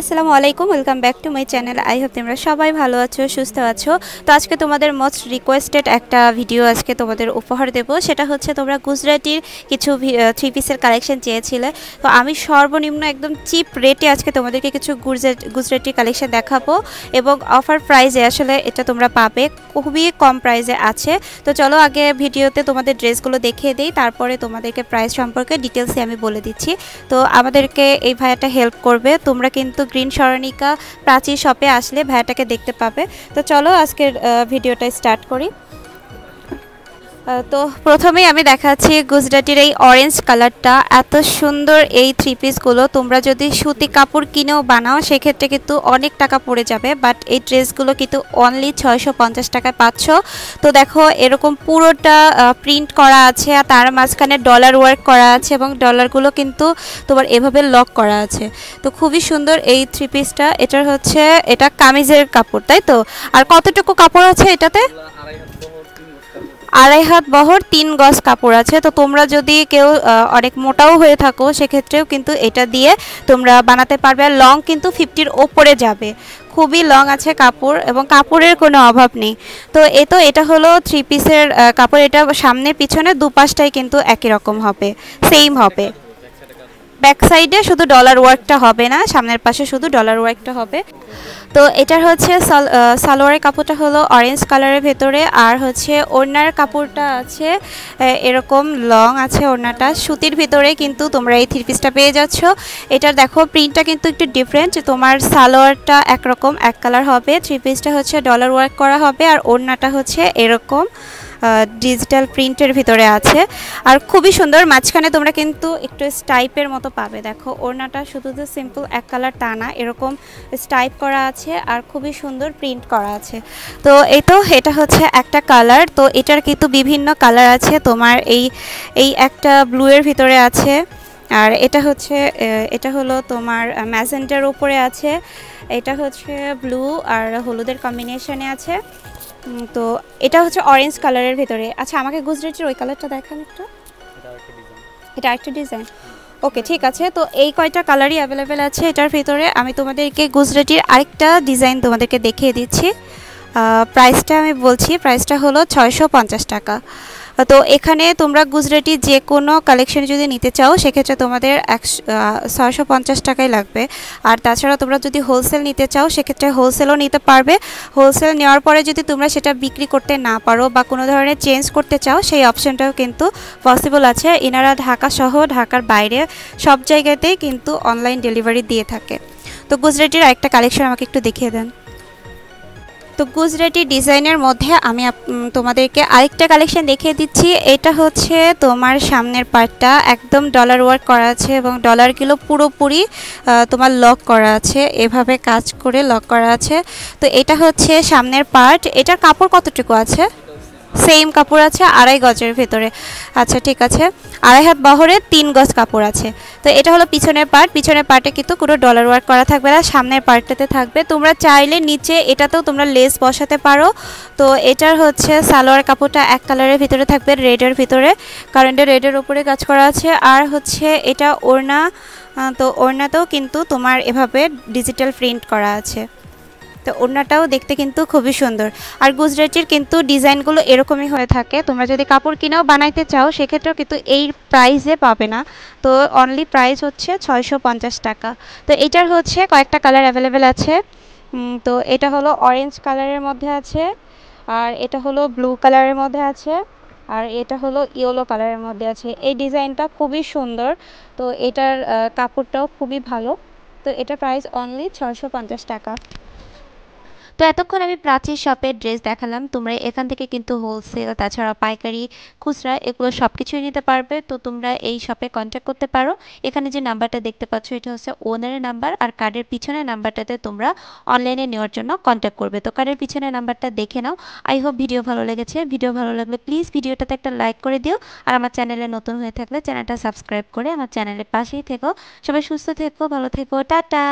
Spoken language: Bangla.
আসসালামু আলাইকুম, welcome back to my channel. I hope তোমরা সবাই ভালো আছো, সুস্থ আছো। তো আজকে তোমাদের মোস্ট রিকোয়েস্টেড একটা ভিডিও আজকে তোমাদের উপহার দেব। সেটা হচ্ছে তোমরা গুজরাটির কিছু থ্রি পিসের কালেকশন চেয়েছিলে। তো আমি সর্বনিম্ন একদম চিপ রেটে আজকে তোমাদেরকে কিছু গুজরাটি কালেকশন দেখাবো এবং অফার প্রাইসে আসলে এটা তোমরা পাবে, খুবই কম প্রাইসে আছে। তো চলো আগে ভিডিওতে তোমাদের ড্রেসগুলো দেখিয়ে দিই, তারপরে তোমাদেরকে প্রাইস সম্পর্কে ডিটেলসে আমি বলে দিচ্ছি। তো আমাদেরকে এই ভাইয়াটা হেল্প করবে। তোমরা কিন্তু গ্রিন সরণিকা প্রাচী শপে আসলে ভাইয়াটাকে দেখতে পাবে। তো চলো আজকের ভিডিওটা স্টার্ট করি। তো প্রথমেই আমি দেখাচ্ছি গুজরাটির এই অরেঞ্জ কালারটা। এত সুন্দর এই থ্রি পিসগুলো তোমরা যদি সুতি কাপড় কিনেও বানাও সেক্ষেত্রে কিন্তু অনেক টাকা পড়ে যাবে, বাট এই ড্রেসগুলো কিন্তু অনলি 650 টাকায় পাচ্ছ। তো দেখো এরকম পুরোটা প্রিন্ট করা আছে আর তার মাঝখানে ডলার ওয়ার্ক করা আছে এবং ডলারগুলো কিন্তু তোমার এভাবে লক করা আছে। তো খুবই সুন্দর এই থ্রি পিসটা। এটার হচ্ছে এটা কামিজের কাপড়, তাই তো? আর কতটুকু কাপড় আছে এটাতে? আড়াই হাত বহর 3 গজ কাপড় আছে। তো তোমরা যদি কেউ অনেক মোটাও হয়ে থাকো সেক্ষেত্রেও কিন্তু এটা দিয়ে তোমরা বানাতে পারবে। আর লং কিন্তু 50-র ওপরে যাবে, খুবই লং আছে কাপড় এবং কাপড়ের কোনো অভাব নেই। তো এটা হলো থ্রি পিসের কাপড়। এটা সামনে পিছনে দুপাশটাই কিন্তু একই রকম হবে, সেম হবে। ব্যাক সাইডে শুধু ডলার ওয়ার্কটা হবে না, সামনের পাশে শুধু ডলার ওয়ার্কটা হবে। তো এটার হচ্ছে সালোয়ারের কাপড়টা হলো অরেঞ্জ কালারের ভেতরে, আর হচ্ছে ওড়নার কাপড়টা আছে এরকম লং আছে। ওড়নাটা সুতির ভিতরে কিন্তু তোমরা এই থ্রি পিসটা পেয়ে যাচ্ছ। এটার দেখো প্রিন্টটা কিন্তু একটু ডিফারেন্ট। তোমার সালোয়ারটা একরকম এক কালার হবে, থ্রি পিসটা হচ্ছে ডলার ওয়ার্ক করা হবে, আর ওড়নাটা হচ্ছে এরকম ডিজিটাল প্রিন্টের ভিতরে আছে। আর খুবই সুন্দর, মাঝখানে তোমরা কিন্তু একটু স্টাইপের মতো পাবে। দেখো ওড়নাটা শুধু যে সিম্পল এক কালার তা না, এরকম স্টাইপ করা আছে আর খুবই সুন্দর প্রিন্ট করা আছে। তো এটা হচ্ছে একটা কালার। তো এটার কিন্তু বিভিন্ন কালার আছে। তোমার এই একটা ব্লু এর ভিতরে আছে, আর এটা হলো তোমার ম্যাজেন্টার উপরে আছে, এটা হচ্ছে ব্লু আর হলুদের কম্বিনেশনে আছে। তো এটা হচ্ছে অরেঞ্জ কালারের ভিতরে। আচ্ছা আমাকে গুজরাটির ওই কালারটা দেখান একটু। এটা আরেকটা ডিজাইন। ওকে ঠিক আছে। তো এই কয়টা কালারই অ্যাভেলেবেল আছে এটার ভিতরে। আমি তোমাদেরকে গুজরাটির আরেকটা ডিজাইন তোমাদেরকে দেখিয়ে দিচ্ছি। প্রাইসটা আমি বলছি, প্রাইসটা হলো 650 টাকা। তো এখানে তোমরা গুজরাটি যে কোনো কালেকশন যদি নিতে চাও সেক্ষেত্রে তোমাদের 650 টাকাই লাগবে। আর তাছাড়া তোমরা যদি হোলসেল নিতে চাও সেক্ষেত্রে হোলসেলও নিতে পারবে। হোলসেল নেওয়ার পরে যদি তোমরা সেটা বিক্রি করতে না পারো বা কোনো ধরনের চেঞ্জ করতে চাও সেই অপশনটাও কিন্তু পসিবল আছে। এনারা ঢাকা সহ ঢাকার বাইরে সব জায়গাতেই কিন্তু অনলাইন ডেলিভারি দিয়ে থাকে। তো গুজরাটির আরেকটা কালেকশন আমাকে একটু দেখিয়ে দেন। তো গুজরাটি ডিজাইনের মধ্যে আমি তোমাদেরকে আরেকটা কালেকশন দেখিয়ে দিচ্ছি। এটা হচ্ছে তোমার সামনের পার্টটা একদম ডলার ওয়ার্ক করা আছে এবং ডলারগুলো পুরোপুরি তোমার লক করা আছে, এভাবে কাজ করে লক করা আছে। তো এটা হচ্ছে সামনের পার্ট। এটার কাপড় কতটুকু আছে? সেম কাপড় আছে আড়াই গজের ভেতরে। আচ্ছা ঠিক আছে, আড়াই হাত বহরে 3 গজ কাপড় আছে। তো এটা হলো পিছনের পার্ট। পিছনের পার্টে কিন্তু কোনো ডলার ওয়ার্ক করা থাকবে না, সামনের পার্টটাতে থাকবে। তোমরা চাইলে নিচে এটাতেও তোমরা লেস বসাতে পারো। তো এটার হচ্ছে সালোয়ার কাপড়টা এক কালারের ভিতরে থাকবে, রেডের ভিতরে, কারণ এটা রেডের ওপরে কাজ করা আছে। আর হচ্ছে এটা ওড়না। তো ওড়নাতেও কিন্তু তোমার এভাবে ডিজিটাল প্রিন্ট করা আছে। তো ওড়নাটাও দেখতে কিন্তু খুবই সুন্দর। আর গুজরাটির কিন্তু ডিজাইনগুলো এরকমই হয়ে থাকে। তোমরা যদি কাপড় কিনেও বানাইতে চাও সেক্ষেত্রেও কিন্তু এই প্রাইসে পাবে না। তো অনলি প্রাইস হচ্ছে 650 টাকা। তো এটার হচ্ছে কয়েকটা কালার অ্যাভেলেবেল আছে। তো এটা হলো অরেঞ্জ কালারের মধ্যে আছে, আর এটা হলো ব্লু কালারের মধ্যে আছে, আর এটা হলো ইয়েলো কালারের মধ্যে আছে। এই ডিজাইনটা খুবই সুন্দর। তো এটার কাপড়টাও খুবই ভালো। তো এটা প্রাইস অনলি 650 টাকা। তো এতক্ষণ আমি প্রাচীর শপের ড্রেস দেখালাম। তোমরা এখান থেকে কিন্তু হোলসেল, তাছাড়া পাইকারি, খুচরা এগুলো সব কিছুই নিতে পারবে। তো তোমরা এই শপে কন্ট্যাক্ট করতে পারো। এখানে যে নাম্বারটা দেখতে পাচ্ছ এটা হচ্ছে ওনারের নাম্বার, আর কার্ডের পিছনের নাম্বারটাতে তোমরা অনলাইনে নেওয়ার জন্য কন্ট্যাক্ট করবে। তো কার্ডের পিছনের নাম্বারটা দেখে নাও। আই হোপ ভিডিও ভালো লেগেছে। ভিডিও ভালো লাগলে প্লিজ ভিডিওটাতে একটা লাইক করে দিও, আর আমার চ্যানেলে নতুন হয়ে থাকলে চ্যানেলটা সাবস্ক্রাইব করে আমার চ্যানেলের পাশেই থেকো। সবাই সুস্থ থেকো, ভালো থেকো, টাটা।